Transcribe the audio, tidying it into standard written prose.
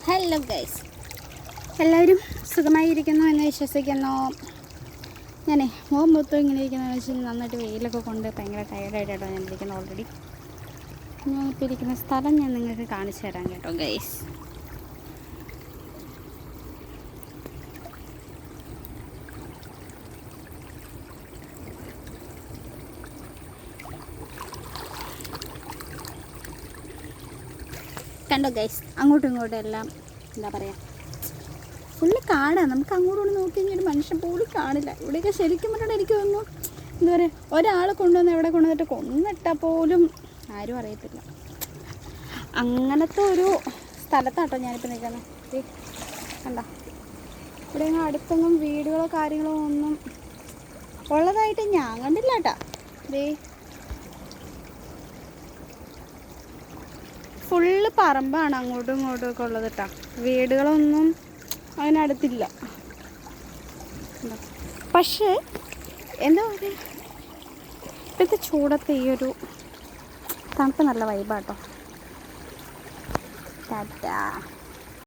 Hello guys, എല്ലാവരും സുഖമായിരിക്കുന്നു എന്ന് വിശ്വസിക്കുന്നു. ഞാനേ മുഖം മൊത്തം ഇങ്ങനെ ഇരിക്കുന്നതെന്ന് വെച്ചാൽ നന്നായിട്ട് വെയിലൊക്കെ കൊണ്ട് ഭയങ്കര ടയർഡായിട്ടാണ് ഞാൻ ഇരിക്കുന്നത്. ഓൾറെഡി ഞാനിപ്പോൾ ഇരിക്കുന്ന സ്ഥലം ഞാൻ നിങ്ങൾക്ക് കാണിച്ചു തരാം കേട്ടോ ഗൈസ്. കണ്ടോ ഗൈസ്, അങ്ങോട്ടും ഇങ്ങോട്ടും എല്ലാം എന്താ പറയുക, ഫുള്ള് കാടാണ്. നമുക്ക് അങ്ങോട്ടും നോക്കി കഴിഞ്ഞാൽ മനുഷ്യൻ പോലും കാണില്ല. ഇവിടെയൊക്കെ ശരിക്കും പറഞ്ഞാൽ എനിക്ക് തോന്നുന്നു എന്താ പറയുക, ഒരാൾ കൊണ്ടുവന്ന് എവിടെ കൊണ്ടുവന്നിട്ട് കൊന്നിട്ടാൽ പോലും ആരും അറിയത്തില്ല. അങ്ങനത്തെ ഒരു സ്ഥലത്താട്ടോ ഞാനിപ്പോൾ നിൽക്കുന്നത്. കണ്ട, ഇവിടെ അടുത്തൊന്നും വീടുകളോ കാര്യങ്ങളോ ഒന്നും ഉള്ളതായിട്ട് ഞാൻ കണ്ടില്ല കേട്ടോ. ഫുള്ള് പറമ്പാണ് അങ്ങോട്ടും ഇങ്ങോട്ടും ഒക്കെ ഉള്ളത് കേട്ടോ. വീടുകളൊന്നും അതിനടുത്തില്ല. പക്ഷേ എന്താ പറയുക, ഇപ്പോഴത്തെ ചൂടത്തെ ഈ ഒരു തണുപ്പ് നല്ല വൈബാട്ടോ. ടാറ്റാ.